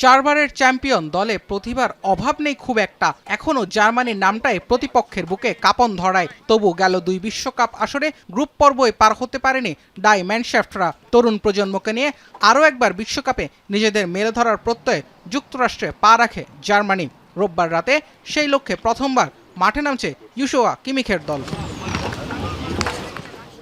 চারবারের champion দলে প্রতিভার অভাব নেই খুব একটা, এখনো জার্মানির নামটাই প্রতিপক্ষের বুকে কাঁপন ধরায়। তবু গেল 2 বিশ্বকাপ আসরে গ্রুপ পর্বই পার হতে পারেনি ডাই ম্যানশাফটরা। তরুণ প্রজন্মকে নিয়ে আরও একবার বিশ্বকাপে নিজেদের মেলে ধরার প্রত্যয়ে যুক্তরাষ্ট্রে পা রাখে জার্মানি। রোববার রাতে সেই লক্ষ্যে প্রথমবার মাঠে নামছে ইউশোয়া কিমিখের দল।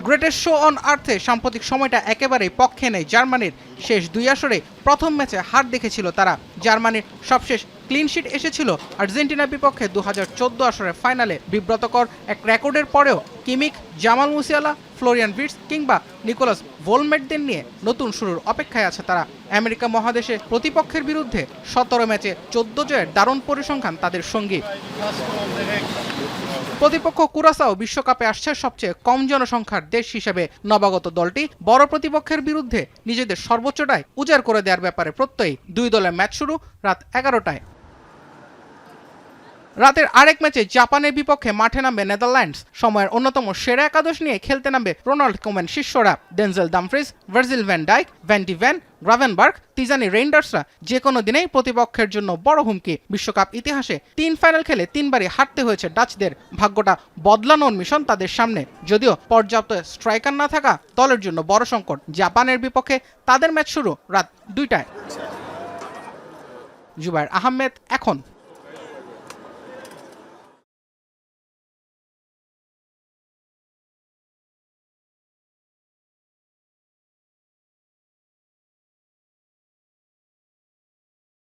গ্রেটেস্ট শো অন আর্থে সাম্প্রতিক সময়টা একেবারেই পক্ষে নেই জার্মানির। শেষ 2 আসরে প্রথম ম্যাচে হার দেখেছিল তারা। জার্মানির সবশেষ ক্লিনশিট এসেছিল আর্জেন্টিনার বিপক্ষে 2014 আসরের ফাইনালে। বিব্রতকর এক রেকর্ডের পরেও কিমিখ, জামাল মুসিয়ালা, ফ্লোরিয়ান ভির্টস কিংবা নিকোলাস ভোলমেটদের নিয়ে নতুন শুরুর অপেক্ষায় আছে তারা। আমেরিকা মহাদেশে প্রতিপক্ষের বিরুদ্ধে 17 ম্যাচে 14 জয়ের দারুণ পরিসংখ্যান তাদের সঙ্গী। প্রতিপক্ষ কুরাসাও বিশ্বকাপে আসছে সবচেয়ে কম জনসংখ্যার দেশ হিসেবে। নবাগত দলটি বড় প্রতিপক্ষের বিরুদ্ধে নিজেদের সর্বোচ্চটাই উজাড় করে দেওয়ার ব্যাপারে প্রত্যয়ী। 2 দলের ম্যাচ শুরু রাত 11টায়। রাতের আরেক ম্যাচে জাপানের বিপক্ষে মাঠে নামবে নেদারল্যান্ডস। সময়ের অন্যতম সেরা একাদশ নিয়ে খেলতে নামবে রোনাল্ড কোম্যান শিষ্যরা। Denzel Dumfries, Virgil van Dijk, ভ্যান্টি ভ্যান, গ্রাভেনবার্গ, তিজানি রেইন্ডার্সরা যে কোনো দিনেই প্রতিপক্ষের জন্য বড় হুমকি। বিশ্বকাপ ইতিহাসে 3 ফাইনাল খেলে 3বারই হারতে হয়েছে ডাচদের। ভাগ্যটা বদলানোর মিশন তাদের সামনে। যদিও পর্যাপ্ত স্ট্রাইকার না থাকা দলের জন্য বড় সংকট। জাপানের বিপক্ষে তাদের ম্যাচ শুরু রাত 2টায়। জুবায়ের আহমেদ, এখন।